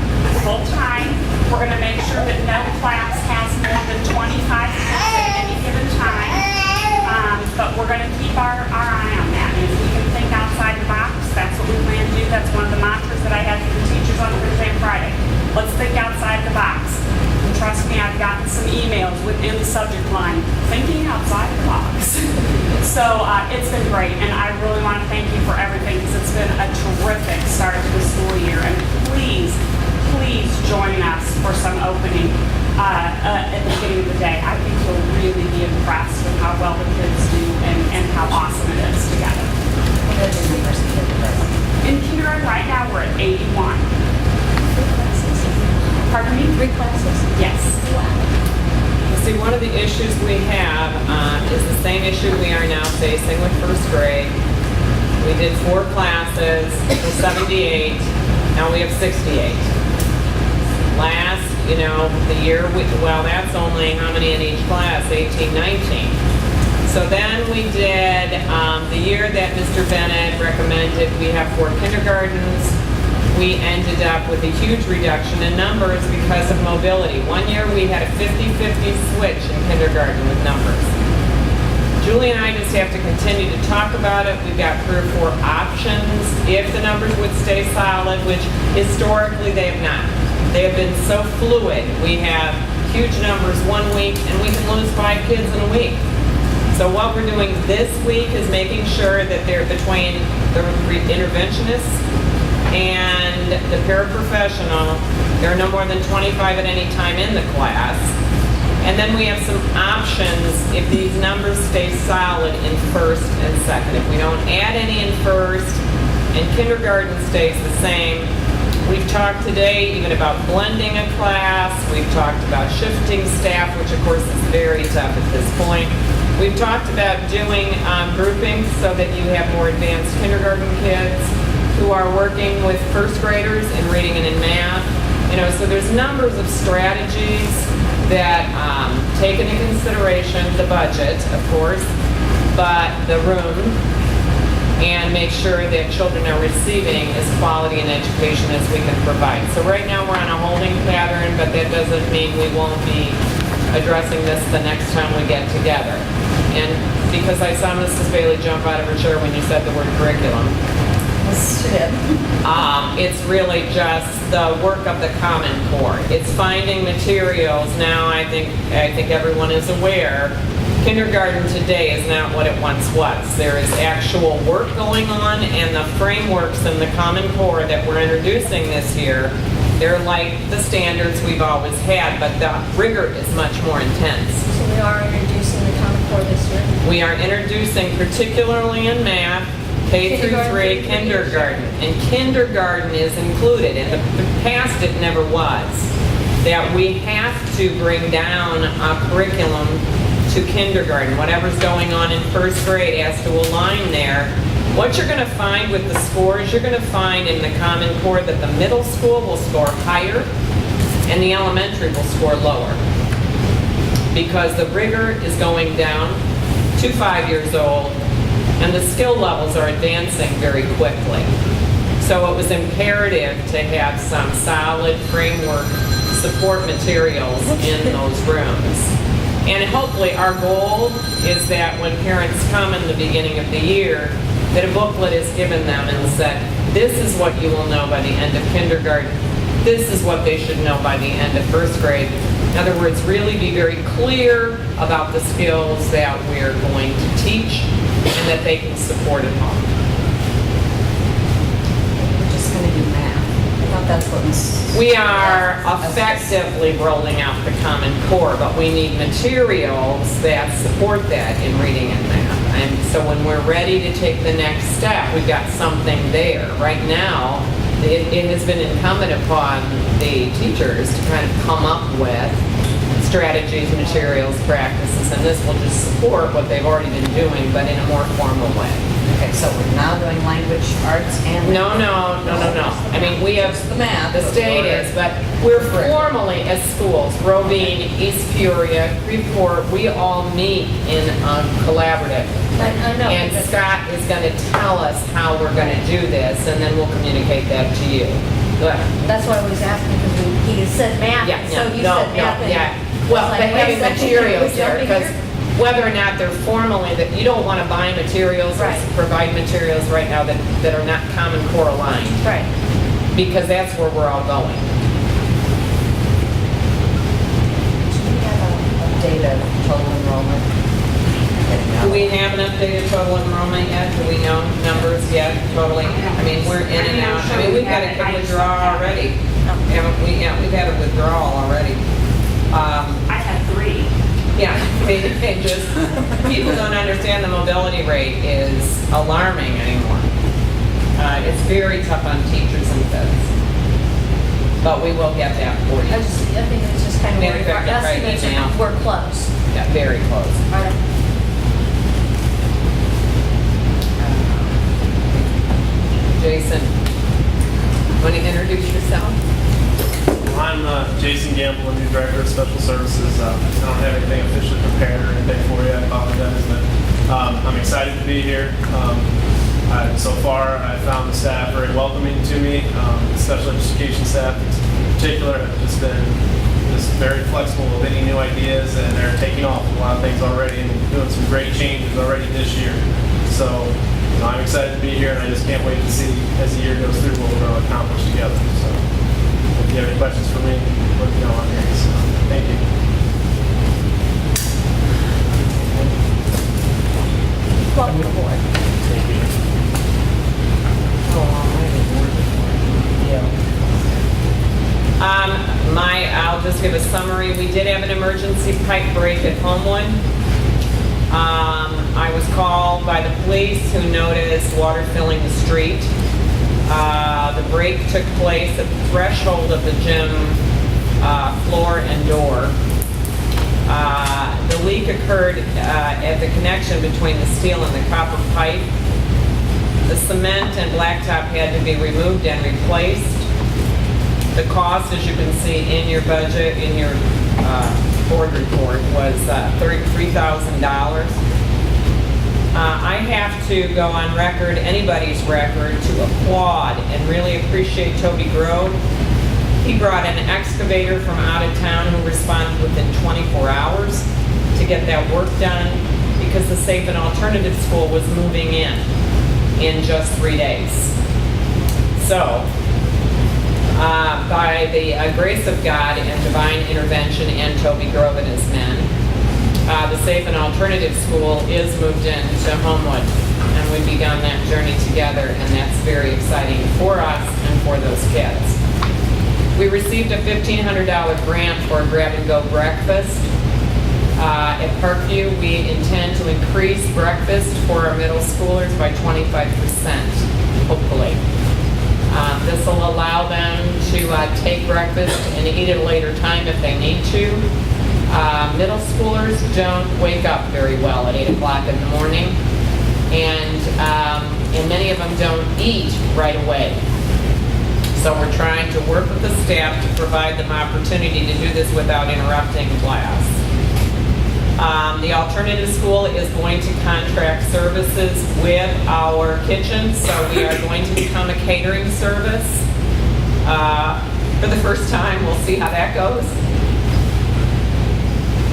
full time. We're going to make sure that no class has more than 25 kids at any given time. But we're going to keep our eye on that. And if we can think outside the box, that's what we plan to do. That's one of the mantras that I had for the teachers on Thursday and Friday. Let's think outside the box. And trust me, I've gotten some emails within the subject line, thinking outside the box. So it's been great, and I really want to thank you for everything, because it's been a terrific start to the school year. And please join us for some opening at the beginning of the day. I think you'll really be impressed with how well the kids do and how awesome it is together. In kindergarten right now, we're at 81. Pardon me? 3 classes? Yes. Wow. See, one of the issues we have is the same issue we are now facing with first grade. We did 4 classes for 78, now we have 68. Last, the year, that's only how many in each class? 18, 19. So then we did, the year that Mr. Bennett recommended we have 4 kindergartens, we ended up with a huge reduction in numbers because of mobility. One year we had a 50-50 switch in kindergarten with numbers. Julie and I just have to continue to talk about it. We've got 3 or 4 options if the numbers would stay solid, which historically they have not. They have been so fluid. We have huge numbers one week and we can lose 5 kids in a week. So what we're doing this week is making sure that they're between the interventionists and the paraprofessional, there are no more than 25 at any time in the class. And then we have some options if these numbers stay solid in first and second. If we don't add any in first and kindergarten stays the same, we've talked today even about blending a class. We've talked about shifting staff, which of course is very tough at this point. We've talked about doing grouping so that you have more advanced kindergarten kids who are working with first graders in reading and in math. So there's numbers of strategies that take into consideration the budget, of course, but the room, and make sure that children are receiving as quality an education as we can provide. So right now we're on a holding pattern, but that doesn't mean we won't be addressing this the next time we get together. And because I saw Mrs. Bailey jump out of her chair when you said the word curriculum, it's really just the work of the Common Core. It's finding materials. Now I think everyone is aware, kindergarten today is not what it once was. There is actual work going on, and the frameworks in the Common Core that we're introducing this year, they're like the standards we've always had, but the rigor is much more intense. So we are introducing the Common Core this year? We are introducing, particularly in math, K through 3 kindergarten. And kindergarten is included. In the past, it never was. That we have to bring down a curriculum to kindergarten. Whatever's going on in first grade has to align there. What you're going to find with the scores, you're going to find in the Common Core that the middle school will score higher and the elementary will score lower. Because the rigor is going down to 5 years old, and the skill levels are advancing very quickly. So it was imperative to have some solid framework support materials in those rooms. And hopefully our goal is that when parents come in the beginning of the year, that a booklet is given them and said, this is what you will know by the end of kindergarten. This is what they should know by the end of first grade. In other words, really be very clear about the skills that we're going to teach and that they can support at home. We're just going to do math. I thought that's what was... We are effectively rolling out the Common Core, but we need materials that support that in reading and math. And so when we're ready to take the next step, we've got something there. Right now, it has been incumbent upon the teachers to kind of come up with strategies, materials, practices, and this will just support what they've already been doing, but in a more formal way. Okay, so we're now doing language, arts, and... No. I mean, we have, the math. the state is, but we're formally as schools, Rovine, East Peoria, Creve, we all meet in a collaborative. I know. And Scott is going to tell us how we're going to do this, and then we'll communicate that to you. Go ahead. That's why I was asking, because he said math, so you said math. Well, Like, but having wait a second, materials we're there, jumping because here? whether or not they're formally, that you don't want to buy materials or Right. provide materials right now that are not Common Core aligned, Right. because that's where we're all going. Do we have an update of total enrollment? Do we have an updated total enrollment yet? Do we know numbers yet totally? I mean, we're in and out. I mean, we've had a good withdrawal already. Haven't we? Yeah, we've had a withdrawal already. I had 3. Yeah, I mean, it just, people don't understand the mobility rate is alarming anymore. It's very tough on teachers and kids. But we will get that for you. I think it's just kind of Maybe worried about pick up right estimates. email. We're close. Yeah, very close. Jason, want to introduce yourself? I'm Jason Gamble, the new Director of Special Services. I don't have anything officially prepared or anything for you. I apologize, but I'm excited to be here. So far, I found the staff very welcoming to me. The special education staff in particular have just been very flexible with any new ideas, and they're taking off a lot of things already and doing some great changes already this year. So I'm excited to be here, and I just can't wait to see as the year goes through what we're going to accomplish together. So if you have any questions for me, let me know on here. So, thank you. Welcome aboard. Thank you. I'll just give a summary. We did have an emergency pipe break at Homewood. I was called by the police who noticed water filling the street. The break took place at the threshold of the gym floor and door. The leak occurred at the connection between the steel and the copper pipe. The cement and blacktop had to be removed and replaced. The cost, as you can see in your budget, in your board report, was $33,000. I have to go on record, anybody's record, to applaud and really appreciate Toby Grove. He brought an excavator from out of town who responded within 24 hours to get that work done because the Safe and Alternative School was moving in just 3 days. So, by the grace of God and divine intervention and Toby Grove and his men, the Safe and Alternative School is moved into Homewood, and we've begun that journey together, and that's very exciting for us and for those kids. We received a $1,500 grant for a grab-and-go breakfast. At Parkview, we intend to increase breakfast for our middle schoolers by 25%, hopefully. This will allow them to take breakfast and eat at a later time if they need to. Middle schoolers don't wake up very well at 8 o'clock in the morning, and many of them don't eat right away. So we're trying to work with the staff to provide them opportunity to do this without interrupting class. The alternative school is going to contract services with our kitchen, so we are going to become a catering service for the first time. We'll see how that goes.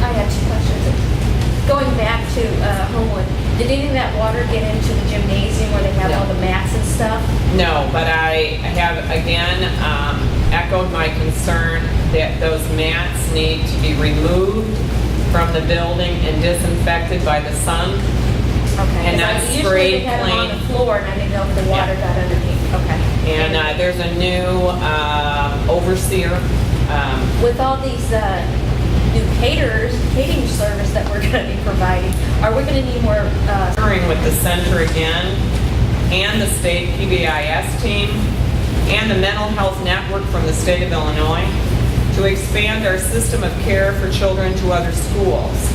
I got 2 questions. Going back to Homewood, Did any of that water get into the gymnasium where they have all the mats and stuff? No, but I have again echoed my concern that those mats need to be removed from the building and disinfected by the sun. Okay. And not Usually sprayed they had them on clean. the floor, and I didn't know if the water got underneath. Okay. And there's a new overseer. With all these new catering service that we're going to be providing, are we going to need more? Partnering with the center again, and the state PBIS team, and the mental health network from the state of Illinois to expand our system of care for children to other schools.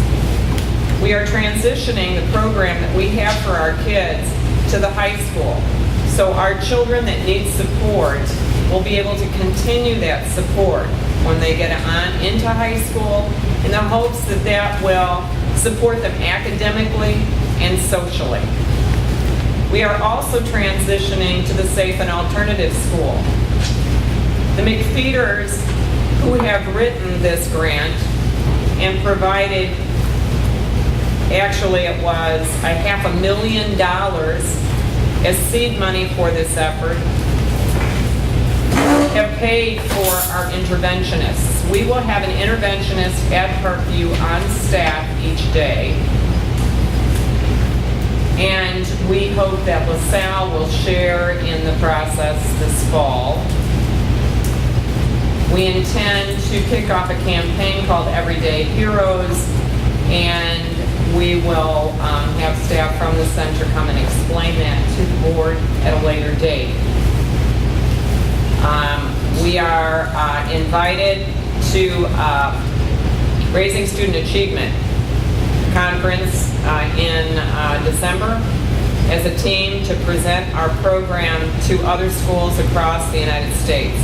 We are transitioning the program that we have for our kids to the high school. So our children that need support will be able to continue that support when they get on into high school, in the hopes that that will support them academically and socially. We are also transitioning to the safe and alternative school. The McFeeders, who have written this grant and provided, actually it was $500,000 as seed money for this effort, have paid for our interventionists. We will have an interventionist at Parkview on staff each day. And we hope that LaSalle will share in the process this fall. We intend to kick off a campaign called Everyday Heroes, and we will have staff from the center come and explain that to the board at a later date. We are invited to Raising Student Achievement conference in December as a team to present our program to other schools across the United States.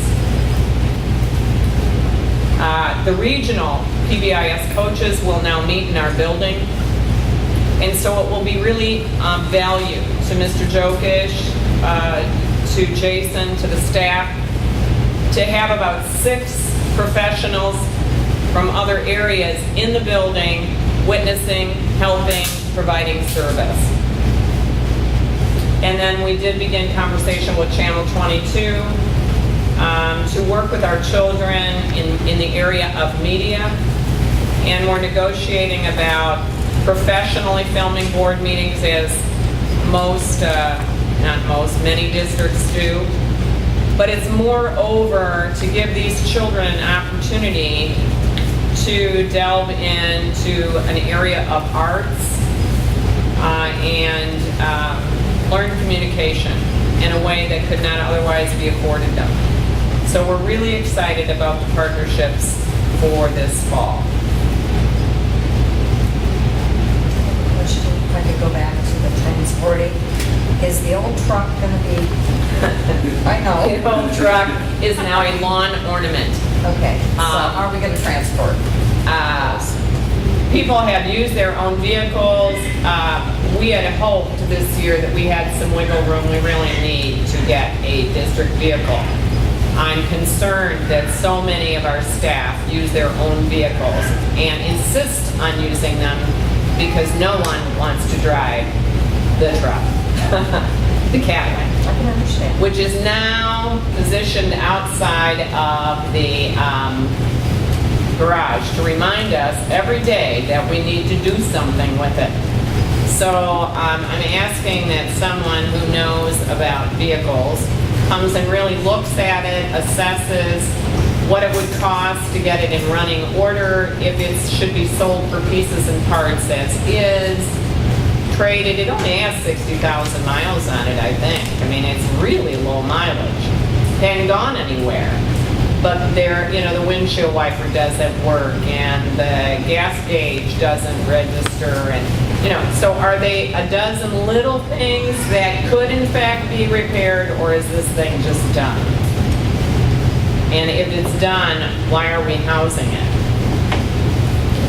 The regional PBIS coaches will now meet in our building, and so it will be really value to Mr. Jokish, to Jason, to the staff, to have about 6 professionals from other areas in the building witnessing, helping, providing service. And then we did begin conversation with Channel 22 to work with our children in the area of media. And we're negotiating about professionally filming board meetings, as many districts do. But it's moreover to give these children an opportunity to delve into an area of arts and learn communication in a way that could not otherwise be afforded them. So we're really excited about the partnerships for this fall. Question, if I could go back to the transporting, is the old truck going to be, I know. The old truck is now a lawn ornament. Okay, so how are we going to transport? People have used their own vehicles. We had hoped this year that we had some wiggle room. We really need to get a district vehicle. I'm concerned that so many of our staff use their own vehicles and insist on using them because no one wants to drive the truck, the Cadillac. I can understand. Which is now positioned outside of the garage to remind us every day that we need to do something with it. So I'm asking that someone who knows about vehicles comes and really looks at it, assesses what it would cost to get it in running order, if it should be sold for pieces and parts as is, traded. It only has 60,000 miles on it, I think. I mean, it's really low mileage. Hadn't gone anywhere. But there, the windshield wiper doesn't work, and the gas gauge doesn't register, and so are they a dozen little things that could in fact be repaired, or is this thing just done? And if it's done, why are we housing it?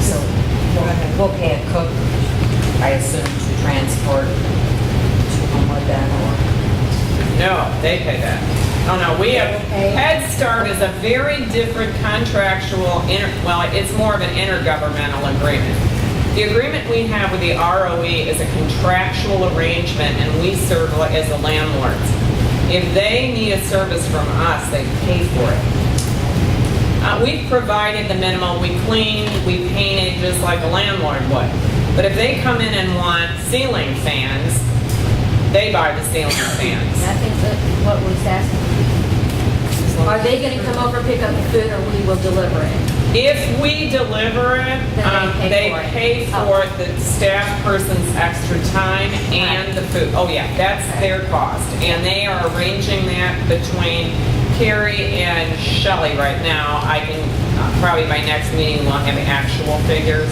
So we'll pay a cook, I assume, to transport to Homewood then, or? No, they pay that. Oh no, we have, Head Start is a very different contractual, it's more of an intergovernmental agreement. The agreement we have with the ROE is a contractual arrangement, and we serve as the landlords. If they need a service from us, they pay for it. We've provided the minimum. We cleaned, we painted just like a landlord would. But if they come in and want ceiling fans, they buy the ceiling fans. I think that what was asked, are they going to come over, pick up the food, or we will deliver it? If we deliver it, Then they pay for the staff person's extra time and the food. Oh yeah, that's their cost. And they are arranging that between Carrie and Shelley right now. I can, probably by next meeting, we'll have actual figures.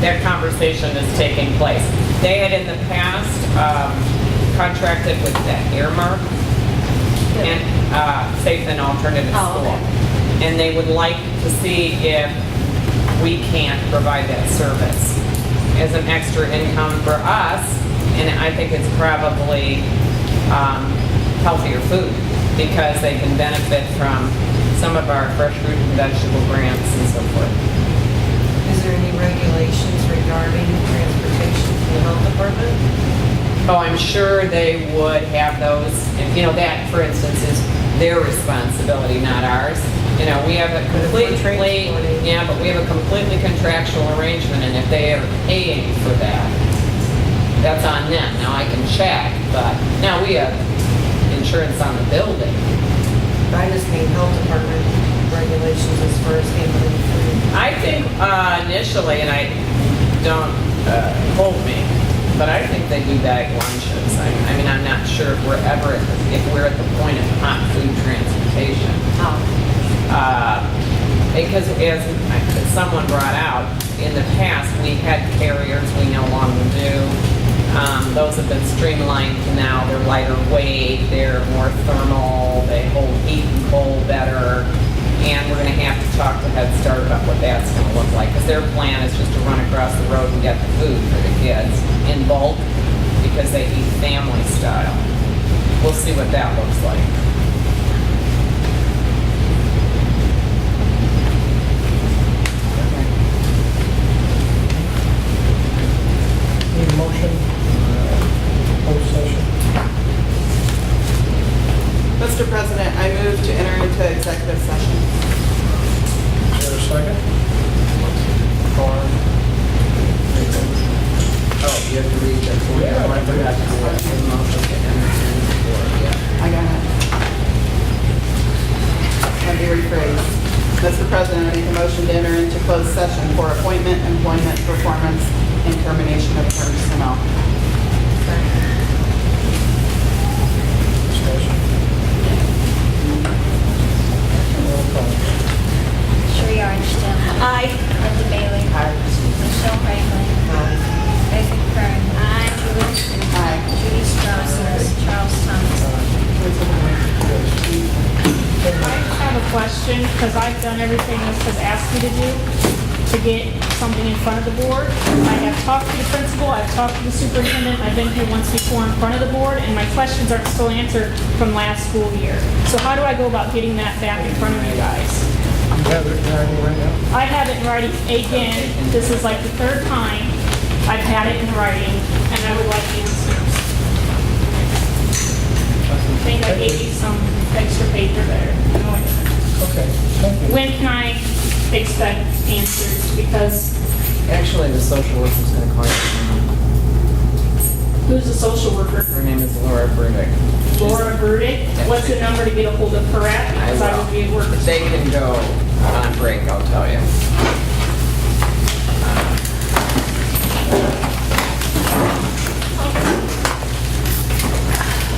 That conversation is taking place. They had in the past contracted with that Earmark and Safe and Alternative School. And they would like to see if we can't provide that service as an extra income for us. And I think it's probably healthier food because they can benefit from some of our fresh fruit and vegetable grants and so forth. Is there any regulations regarding transportation from the health department? Oh, I'm sure they would have those. And, you know, that, for instance, is their responsibility, not ours. You know, we have a completely, yeah, but we have a completely contractual arrangement, and if they are paying for that, that's on them. Now, I can check, but now we have insurance on the building. I just mean health department regulations as far as handling food. I think initially, and I don't hold me, but I think they do bag lunches. I mean, I'm not sure if we're ever if we're at the point of hot food transportation. Because as someone brought out, in the past we had carriers, we no longer do. Those have been streamlined to now. They're lighter weight, they're more thermal, they hold heat and cold better. And we're going to have to talk to Head Start about what that's going to look like. Because their plan is just to run across the road and get the food for the kids in bulk because they eat family style. We'll see what that looks like. Need a motion, closed session. Mr. President, I move to enter into executive session. Is there a second? Oh, you have to read that for you. I forgot to do that. The motion to enter in I got it. Let me rephrase. Mr. President, I make a motion to enter into closed session for appointment, employment, performance, and termination of personnel. Discussion. Roll call. Sheree Armstrong. Aye. Linda Bailey. Michelle Franklin. Megan Kern. Judy Strauss. Charles Thomas. I have a question, because I've done everything this has asked me to do to get something in front of the board. I have talked to the principal, I've talked to the superintendent, I've been here once before in front of the board, and my questions aren't still answered from last school year. So how do I go about getting that back in front of you guys? You have it in writing right now? I have it in writing again. This is like the third time I've had it in writing, and I would like answers. I think I gave you some extra paper there. No, I didn't. Okay, thank you. When can I expect answers? Because Actually, the social worker's going to call you. who's the social worker? Her name is Laura Burdick. Laura Burdick? What's the number to get a hold of her at? Because I would be at work. They can go on break, I'll tell you.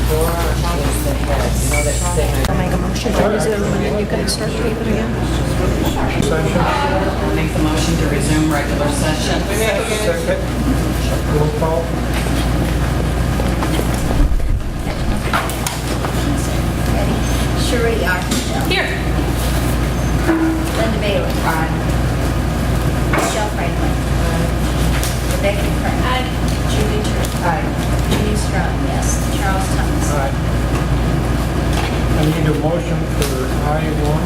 Laura is the head. You know that thing I I'll make a motion to resume, and then you can start taping again. Session. I'll make the motion to resume regular session. Second. Roll call. Ready? Sheree Armstrong. Here. Linda Bailey. Michelle Franklin. Rebecca Kern. Judy Judy Strong, yes. Charles Thomas. All right. I need a motion for I-1.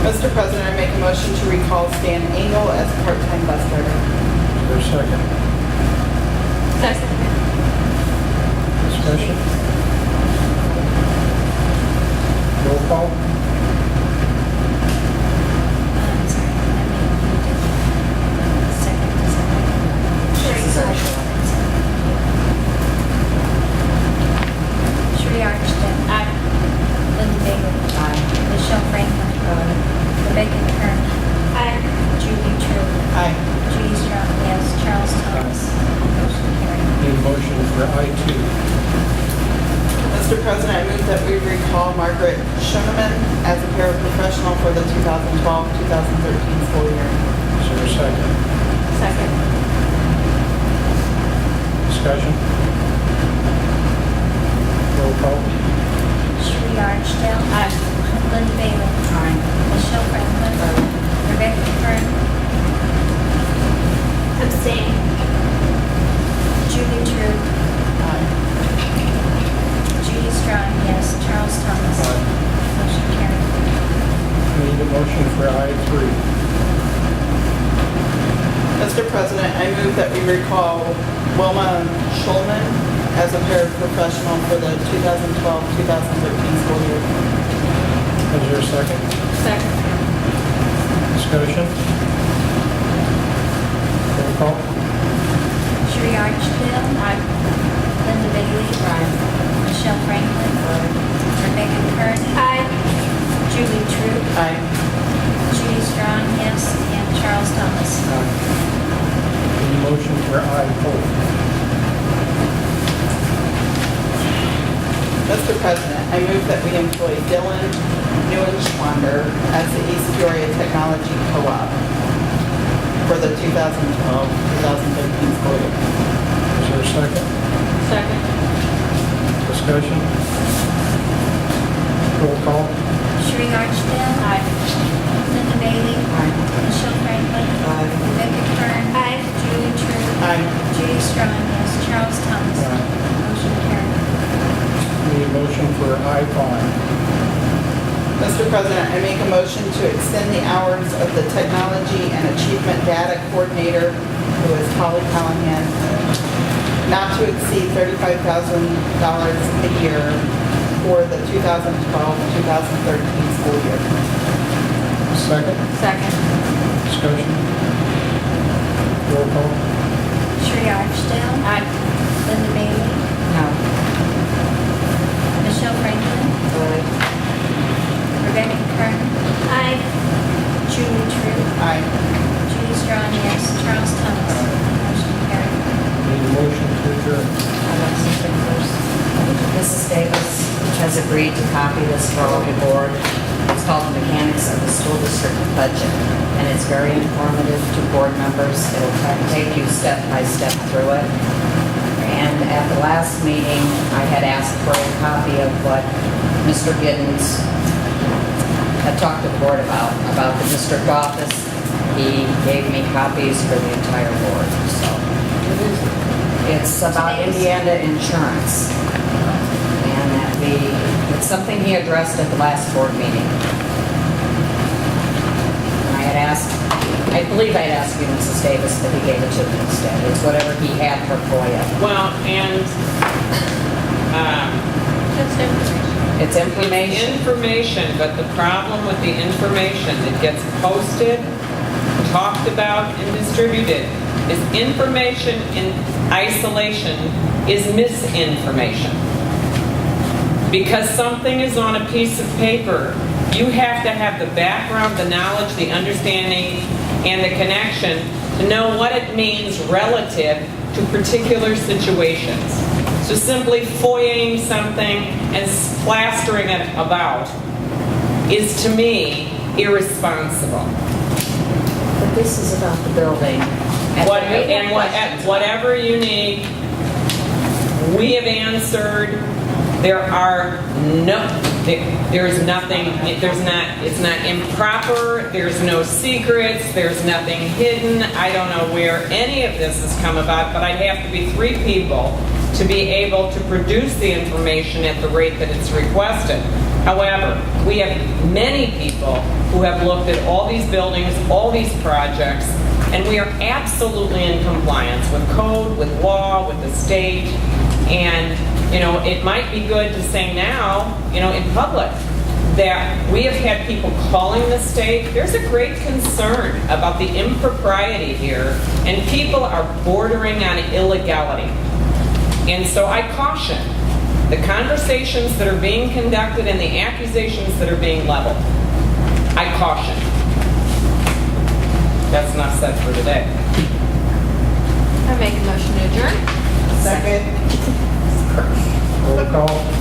Mr. President, I make a motion to recall Stan Engel as part-time bus driver. Is there a second? Second. Discussion? Roll call? Sheree Archton. Aye. Linda Bailey. Aye. Michelle Franklin. Rebecca Kern. Aye. Julie True. Aye. Judy Strong, yes. Charles Thomas. Motion carried. Need a motion for I-2. Mr. President, I move that we recall Margaret Schoeneman as a paraprofessional for the 2012-2013 school year. Is there a second? Second. Discussion? Roll call? Sheree Archdale. Aye. Linda Bailey. Aye. Michelle Franklin. Rebecca Kern. Abstain. Julie True. Aye. Judy Strong, yes. Charles Thomas. Motion carried. Need a motion for I-3. Mr. President, I move that we recall Wilma Schulman as a paraprofessional for the 2012-2013 school year. Is there a second? Second. Discussion? Roll call? Sheree Archdale. Aye. Linda Bailey. Aye. Michelle Franklin. Rebecca Kern. Aye. Julie True. Aye. Judy Strong, yes. And Charles Thomas. Need a motion for I-4. Mr. President, I move that we employ Dylan Neuenschwander as the East Peoria Technology Co-op for the 2012-2013 school year. Is there a second? Second. Discussion? Roll call? Sheree Archdale. Aye. Linda Bailey. Aye. Michelle Franklin. Aye. Rebecca Kern. Aye. Julie True. Aye. Judy Strong, yes. Charles Thomas. Motion carried. Need a motion for I-5. Mr. President, I make a motion to extend the hours of the Technology and Achievement Data Coordinator, who is Holly Callahan, not to exceed $35,000 a year for the 2012-2013 school year. Second? Second. Discussion? Roll call? Sheree Archdale. Aye. Linda Bailey. No. Michelle Franklin. Rebecca Kern. Aye. Julie True. Aye. Judy Strong, yes. Charles Thomas. Motion carried. Need a motion to adjourn. I'd like to speak first. Mrs. Davis has agreed to copy this for all the board. It's called The Mechanics of the School District Budget, and it's very informative to board members. It'll take you step by step through it. And at the last meeting, I had asked for a copy of what Mr. Giddens had talked to the board about the district office. He gave me copies for the entire board, so. It's about Indiana insurance. And it's something he addressed at the last board meeting. I had asked, I believe I had asked you, Mrs. Davis, but he gave it to me instead. It's whatever he had for FOIA. Well, and That's information. It's information. information, but the problem with the information that gets posted, talked about, and distributed is information in isolation is misinformation. Because something is on a piece of paper, you have to have the background, the knowledge, the understanding, and the connection to know what it means relative to particular situations. So simply FOIAing something and plastering it about is, to me, irresponsible. But this is about the building. Whatever you need, we have answered. There's nothing, it's not improper, there's no secrets, there's nothing hidden. I don't know where any of this has come about, but I'd have to be 3 people to be able to produce the information at the rate that it's requested. However, we have many people who have looked at all these buildings, all these projects, and we are absolutely in compliance with code, with law, with the state. And, it might be good to say now, in public, that we have had people calling the state. There's a great concern about the impropriety here, and people are bordering on illegality. And so I caution the conversations that are being conducted and the accusations that are being leveled. I caution. That's enough said for today. I make a motion to adjourn. Second. Roll call.